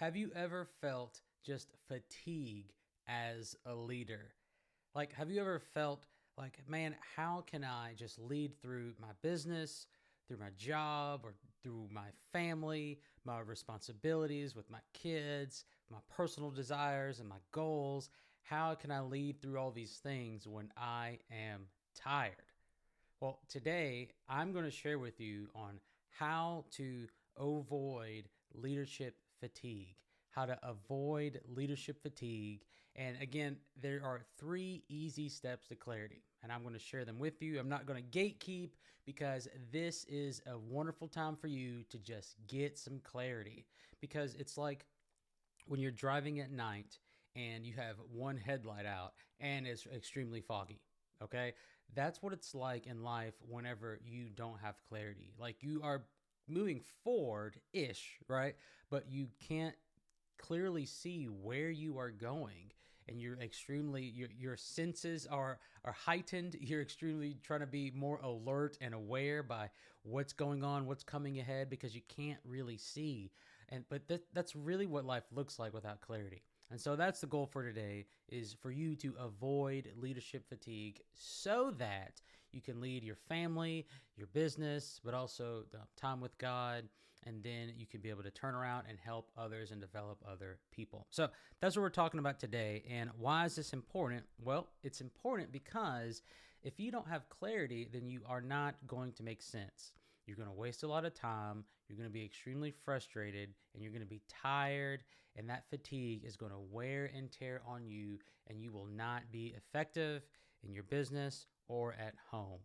Have you ever felt just fatigue as a leader? Like, have you ever felt like, man, how can I just lead through my business, through my job, or through my family, my responsibilities with my kids, my personal desires and my goals? How can I lead through all these things when I am tired? Well, today I'm going to share with you on how to avoid leadership fatigue, how to avoid leadership fatigue. And again, there are three easy steps to clarity, and I'm going to share them with you. I'm not going to gatekeep because this is a wonderful time for you to just get some clarity. Because it's like when you're driving at night and you have one headlight out and it's extremely foggy. Okay. That's what it's like in life whenever you don't have clarity. Like you are moving forward ish, right? But you can't clearly see where you are going. And you're extremely your senses are heightened. You're extremely trying to be more alert and aware by what's going on, what's coming ahead, because you can't really see. And but that's really what life looks like without clarity. And so that's the goal for today, is for you to avoid leadership fatigue so that you can lead your family, your business, but also the time with God. And then you can be able to turn around and help others and develop other people. So that's what we're talking about today. And why is this important? Well, it's important because if you don't have clarity, then you are not going to make sense. You're going to waste a lot of time. You're going to be extremely frustrated and you're going to be tired. And that fatigue is going to wear and tear on you, and you will not be effective in your business or at home.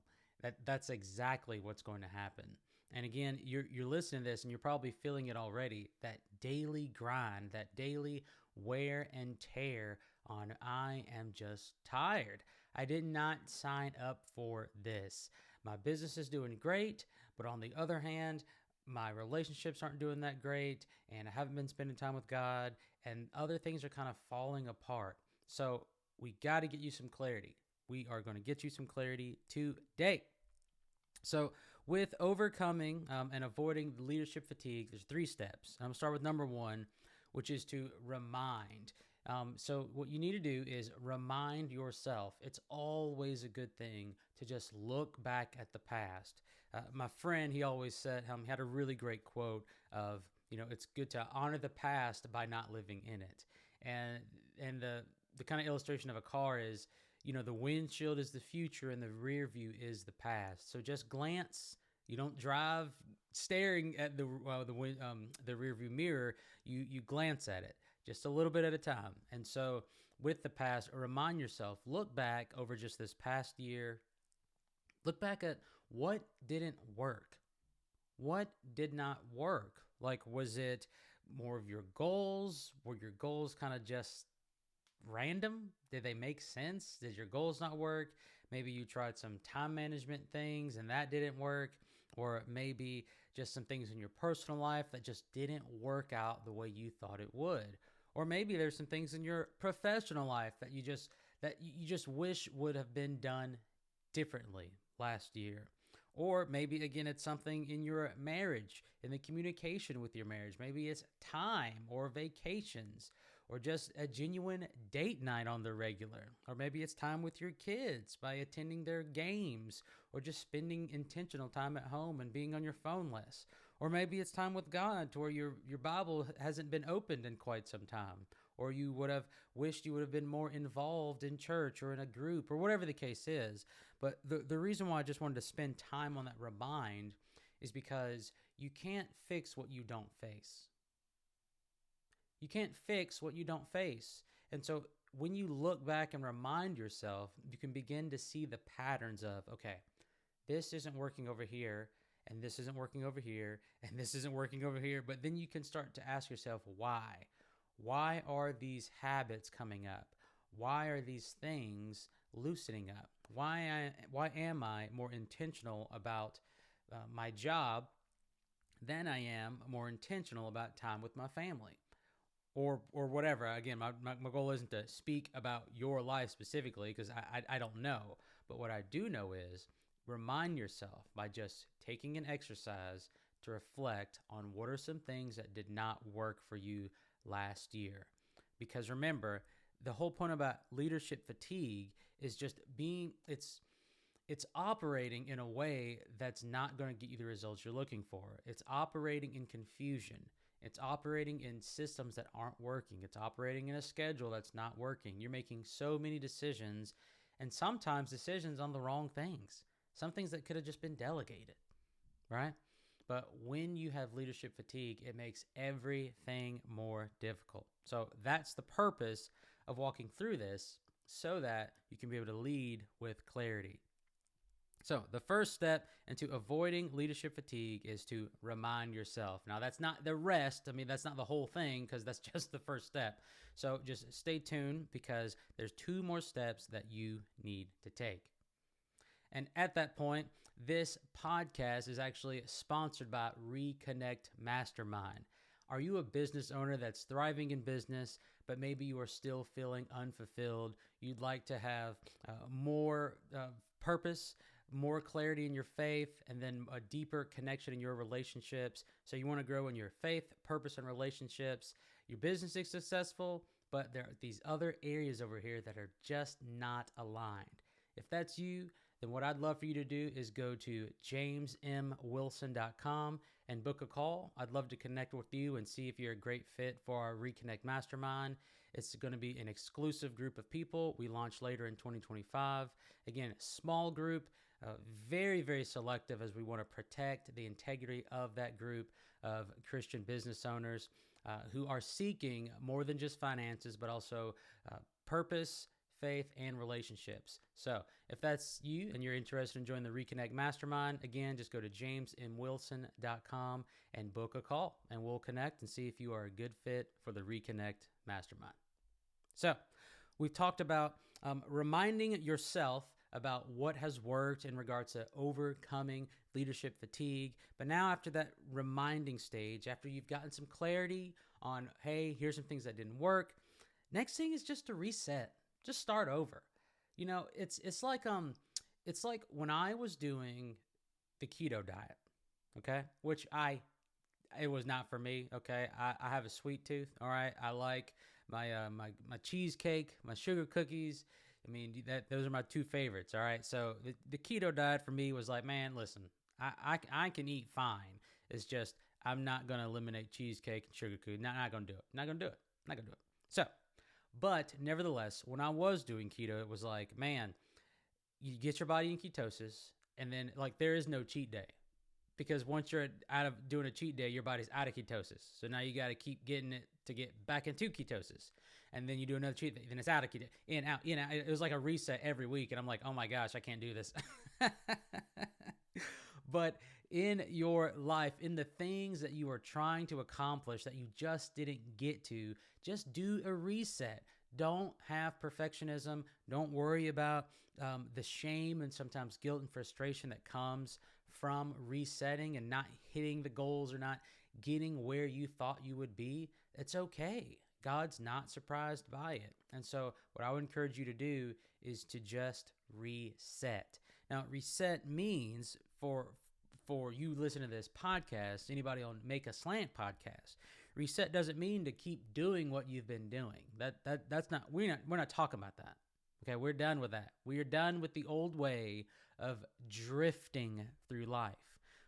That's exactly what's going to happen. And again, you're listening to this and you're probably feeling it already. That daily grind, that daily wear and tear on I am just tired. I did not sign up for this. My business is doing great, but on the other hand, my relationships aren't doing that great, and I haven't been spending time with God, and other things are kind of falling apart. So we got to get you some clarity. We are going to get you some clarity today. So with overcoming and avoiding leadership fatigue, there's three steps. I'm going to start with number one, which is to remind. So what you need to do is remind yourself. It's always a good thing to just look back at the past. My friend, he always said, he had a really great quote of, it's good to honor the past by not living in it. And the kind of illustration of a car is, the windshield is the future and the rear view is the past. So just glance. You don't drive staring at the rear view mirror. You glance at it just a little bit at a time. And so with the past, remind yourself, look back over just this past year. Look back at what didn't work. What did not work? Like, was it more of your goals? Were your goals kind of just random? Did they make sense? Did your goals not work? Maybe you tried some time management things and that didn't work. Or maybe just some things in your personal life that just didn't work out the way you thought it would. Or maybe there's some things in your professional life that you just wish would have been done differently last year. Or maybe again, it's something in your marriage, in the communication with your marriage. Maybe it's time or vacations or just a genuine date night on the regular. Or maybe it's time with your kids by attending their games or just spending intentional time at home and being on your phone less. Or maybe it's time with God to where your Bible hasn't been opened in quite some time. Or you would have wished you would have been more involved in church or in a group or whatever the case is. But the reason why I just wanted to spend time on that remind is because you can't fix what you don't face. You can't fix what you don't face. And so when you look back and remind yourself, you can begin to see the patterns of, okay, this isn't working over here, and this isn't working over here, and this isn't working over here. But then you can start to ask yourself, why? Why are these habits coming up? Why are these things loosening up? Why am I more intentional about my job than I am more intentional about time with my family? Or whatever. Again, my goal isn't to speak about your life specifically because I don't know. But what I do know is remind yourself by just taking an exercise to reflect on what are some things that did not work for you last year. Because remember, the whole point about leadership fatigue is just it's operating in a way that's not going to get you the results you're looking for. It's operating in confusion. It's operating in systems that aren't working. It's operating in a schedule that's not working. You're making so many decisions, and sometimes decisions on the wrong things. Some things that could have just been delegated, right? But when you have leadership fatigue, it makes everything more difficult. So that's the purpose of walking through this, so that you can be able to lead with clarity. So the first step into avoiding leadership fatigue is to remind yourself. Now, that's not the rest. I mean, that's not the whole thing, because that's just the first step. So just stay tuned, because there's 2 more steps that you need to take. And at that point, this podcast is actually sponsored by Reconnect Mastermind. Are you a business owner that's thriving in business, but maybe you are still feeling unfulfilled? You'd like to have more purpose, more clarity in your faith, and then a deeper connection in your relationships. So you want to grow in your faith, purpose, and relationships. Your business is successful, but there are these other areas over here that are just not aligned. If that's you, then what I'd love for you to do is go to jamesmwilson.com and book a call. I'd love to connect with you and see if you're a great fit for our Reconnect Mastermind. It's going to be an exclusive group of people. We launch later in 2025. Again, small group, very, very selective, as we want to protect the integrity of that group of Christian business owners who are seeking more than just finances, but also purpose, faith, and relationships. So if that's you and you're interested in joining the Reconnect Mastermind, again, just go to jamesmwilson.com and book a call, and we'll connect and see if you are a good fit for the Reconnect Mastermind. So we've talked about reminding yourself about what has worked in regards to overcoming leadership fatigue. But now, after that reminding stage, after you've gotten some clarity on, hey, here's some things that didn't work, next thing is just to reset. Just start over. You know, it's like when I was doing the keto diet, okay, which it was not for me. Okay, I have a sweet tooth. All right, I like my cheesecake, my sugar cookies. I mean, those are my 2 favorites. All right, so the keto diet for me was like, man, listen, I can eat fine. It's just I'm not gonna eliminate cheesecake and sugar cookies. Not gonna do it. Not gonna do it. So. But nevertheless, when I was doing keto, it was like, man, you get your body in ketosis, and then like there is no cheat day, because once you're out of doing a cheat day, your body's out of ketosis. So now you got to keep getting it to get back into ketosis, and then you do another cheat day, then it's out of ketosis, in, out, in, out. It was like a reset every week, and I'm like, oh my gosh, I can't do this. But in your life, in the things that you are trying to accomplish that you just didn't get to, just do a reset. Don't have perfectionism. Don't worry about the shame and sometimes guilt and frustration that comes from resetting and not hitting the goals or not getting where you thought you would be. It's okay. God's not surprised by it. And so what I would encourage you to do is to just reset. Now, reset means for you listening to this podcast, anybody on Make a Slant podcast, reset doesn't mean to keep doing what you've been doing. That's not, we're not talking about that. Okay, we're done with that. We are done with the old way of drifting through life.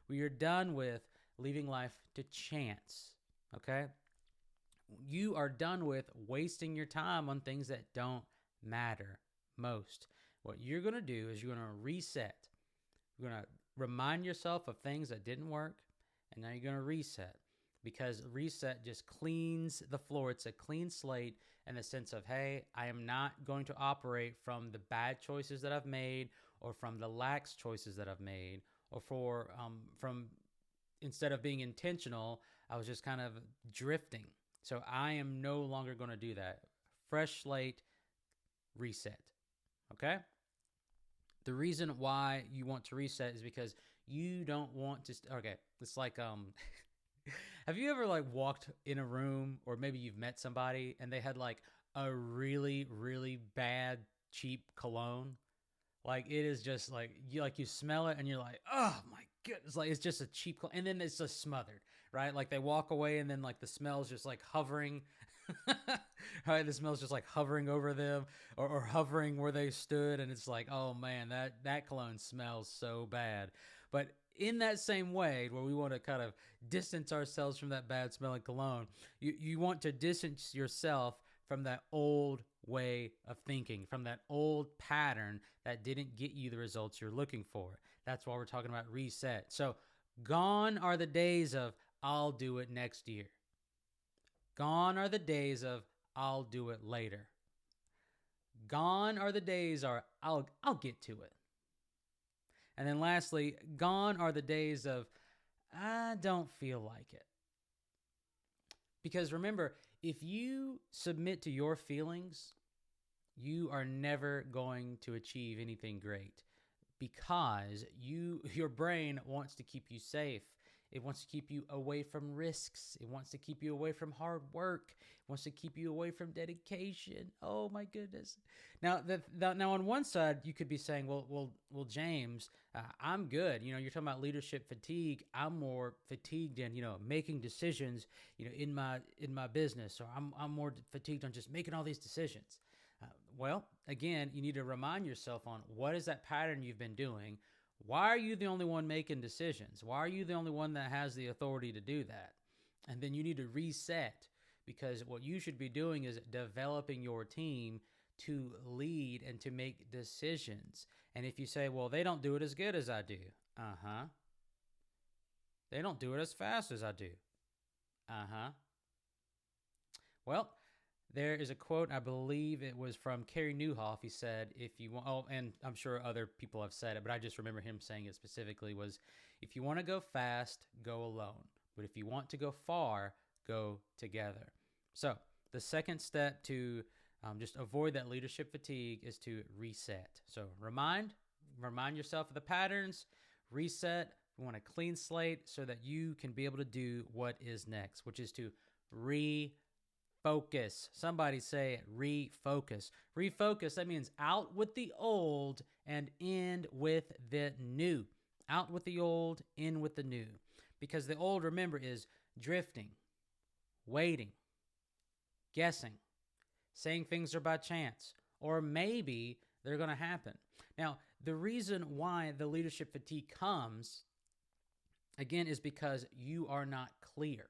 We are done with leaving life to chance. Okay? You are done with wasting your time on things that don't matter most. What you're going to do is you're going to reset. You're going to remind yourself of things that didn't work, and now you're going to reset, because reset just cleans the floor. It's a clean slate in the sense of, hey, I am not going to operate from the bad choices that I've made, or from the lax choices that I've made, or from instead of being intentional, I was just kind of drifting. So I am no longer going to do that. Fresh slate, reset. Okay? The reason why you want to reset is because you don't want to. Okay, it's like have you ever like walked in a room, or maybe you've met somebody and they had like a really, really bad cheap cologne? Like it is just like you smell it and you're like, oh my goodness, like it's just a cheap cologne, and then it's just smothered, right? Like they walk away and then like the smell's just like hovering Right? The smell's just like hovering over them, or hovering where they stood. And it's like, oh man, that cologne smells so bad. But in that same way, where we want to kind of distance ourselves from that bad smelling cologne, you want to distance yourself from that old way of thinking, from that old pattern that didn't get you the results you're looking for. That's why we're talking about reset. So, gone are the days of I'll do it next year. Gone are the days of I'll do it later. Gone are the days of I'll get to it. And then lastly, gone are the days of I don't feel like it. Because remember, if you submit to your feelings, you are never going to achieve anything great, because your brain wants to keep you safe. It wants to keep you away from risks. It wants to keep you away from hard work. It wants to keep you away from dedication. Oh my goodness! Now, now on one side, you could be saying, well, James, I'm good. You're talking about leadership fatigue. I'm more fatigued in making decisions. In my business, or I'm more fatigued on just making all these decisions. Well, again, you need to remind yourself on what is that pattern you've been doing. Why are you the only one making decisions? Why are you the only one that has the authority to do that? And then you need to reset, because what you should be doing is developing your team to lead and to make decisions. And if you say, well, they don't do it as good as I do. They don't do it as fast as I do. Well, there is a quote, I believe it was from Carey Nieuwhof. He said, if you want, and I'm sure other people have said it, but I just remember him saying it specifically, was, if you want to go fast, go alone. But if you want to go far, go together. So the second step to just avoid that leadership fatigue is to reset. So remind yourself of the patterns, reset. We want a clean slate so that you can be able to do what is next, which is to refocus. Somebody say it, refocus. Refocus, that means out with the old and in with the new. Out with the old, in with the new. Because the old, remember, is drifting, waiting, guessing, saying things are by chance, or maybe they're going to happen. Now, the reason why the leadership fatigue comes, again, is because you are not clear.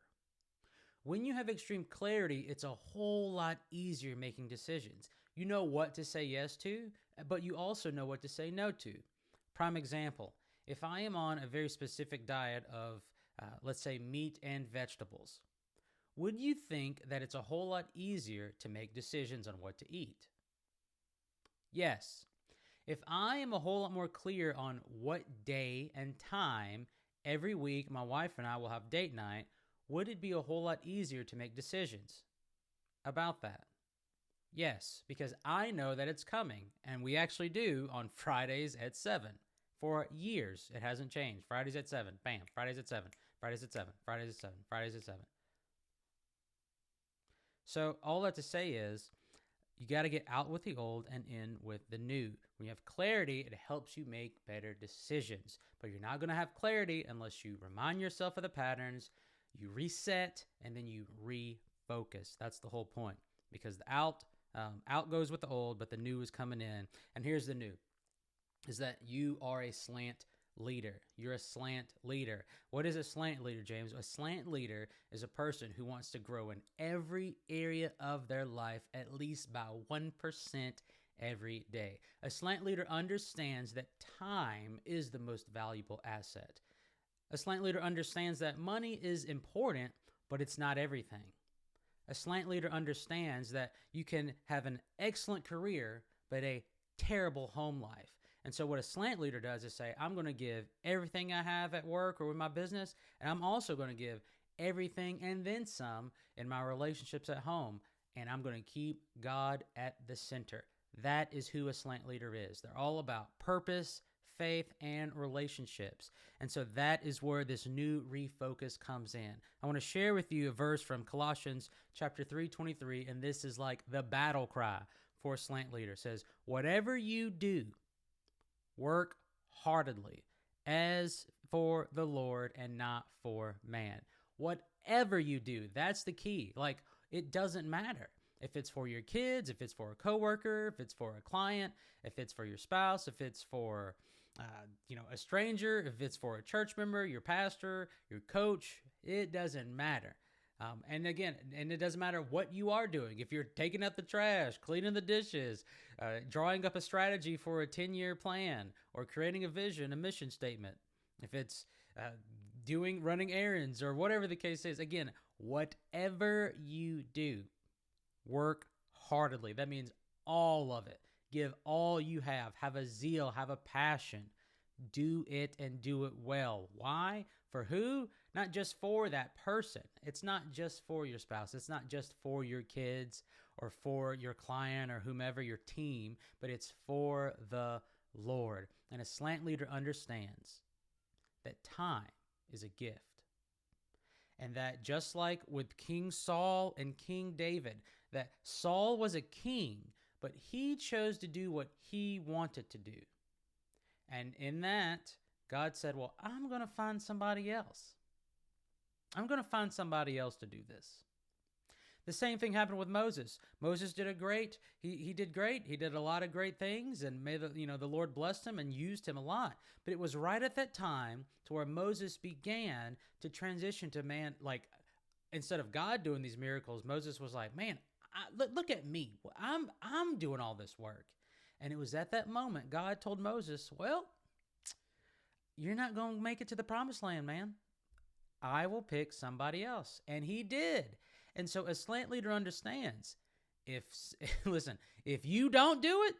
When you have extreme clarity, it's a whole lot easier making decisions. You know what to say yes to, but you also know what to say no to. Prime example, if I am on a very specific diet of, let's say, meat and vegetables, would you think that it's a whole lot easier to make decisions on what to eat? Yes. If I am a whole lot more clear on what day and time every week my wife and I will have date night, would it be a whole lot easier to make decisions about that? Yes, because I know that it's coming, and we actually do on Fridays at 7. For years, it hasn't changed. Fridays at 7, bam, Fridays at 7, Fridays at 7, Fridays at 7, Fridays at 7. So all that to say is, you got to get out with the old and in with the new. When you have clarity, it helps you make better decisions. But you're not going to have clarity unless you remind yourself of the patterns, you reset, and then you refocus. That's the whole point. Because the out goes with the old, but the new is coming in. And here's the new, is that you are a slant leader. You're a slant leader. What is a slant leader, James? A slant leader is a person who wants to grow in every area of their life at least by 1% every day. A slant leader understands that time is the most valuable asset. A slant leader understands that money is important, but it's not everything. A slant leader understands that you can have an excellent career, but a terrible home life. And so what a slant leader does is say, I'm going to give everything I have at work or with my business, and I'm also going to give everything and then some in my relationships at home, and I'm going to keep God at the center. That is who a slant leader is. They're all about purpose, faith, and relationships. And so that is where this new refocus comes in. I want to share with you a verse from Colossians chapter 3:23, and this is like the battle cry for a slant leader. It says, whatever you do, work heartedly as for the Lord and not for man. Whatever you do, that's the key. Like, it doesn't matter. If it's for your kids, if it's for a coworker, if it's for a client, if it's for your spouse, if it's for a stranger, if it's for a church member, your pastor, your coach, it doesn't matter. And it doesn't matter what you are doing. If you're taking out the trash, cleaning the dishes, drawing up a strategy for a 10-year plan, or creating a vision, a mission statement, if it's running errands, or whatever the case is, again, whatever you do, work heartedly. That means all of it. Give all you have. Have a zeal. Have a passion. Do it and do it well. Why? For who? Not just for that person. It's not just for your spouse. It's not just for your kids or for your client or whomever, your team, but it's for the Lord. And a slant leader understands that time is a gift. And that just like with King Saul and King David, that Saul was a king, but he chose to do what he wanted to do. And in that, God said, well, I'm going to find somebody else. I'm going to find somebody else to do this. The same thing happened with Moses. Moses did he did great. He did a lot of great things, and may the Lord blessed him and used him a lot. But it was right at that time to where Moses began to transition to man, like instead of God doing these miracles, Moses was like, man, look at me. I'm doing all this work. And it was at that moment God told Moses, well, you're not going to make it to the promised land, man. I will pick somebody else. And he did. And so a slant leader understands, if you don't do it,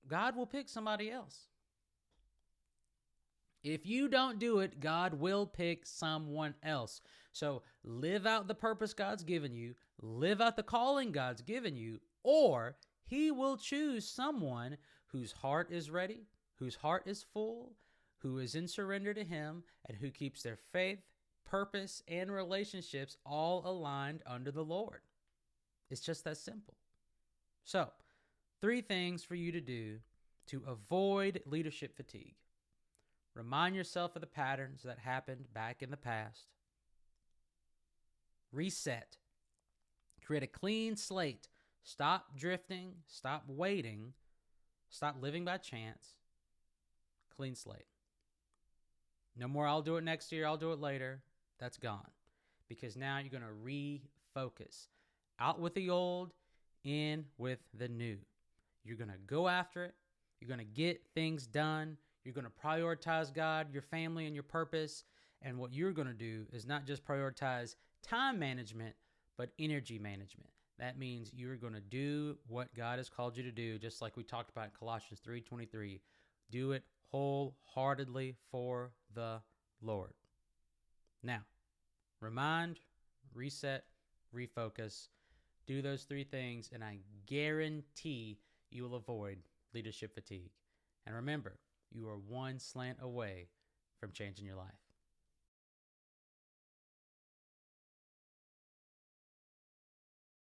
God will pick somebody else. If you don't do it, God will pick someone else. So live out the purpose God's given you, live out the calling God's given you, or he will choose someone whose heart is ready, whose heart is full, who is in surrender to him, and who keeps their faith, purpose, and relationships all aligned under the Lord. It's just that simple. So, 3 things for you to do to avoid leadership fatigue. Remind yourself of the patterns that happened back in the past. Reset. Create a clean slate. Stop drifting. Stop waiting. Stop living by chance. Clean slate. No more, I'll do it next year, I'll do it later. That's gone. Because now you're going to refocus. Out with the old, in with the new. You're going to go after it. You're going to get things done. You're going to prioritize God, your family, and your purpose. And what you're going to do is not just prioritize time management, but energy management. That means you're going to do what God has called you to do, just like we talked about in Colossians 3:23. Do it wholeheartedly for the Lord. Now, remind, reset, refocus. Do those 3 things, and I guarantee you will avoid leadership fatigue. And remember, you are one slant away from changing your life.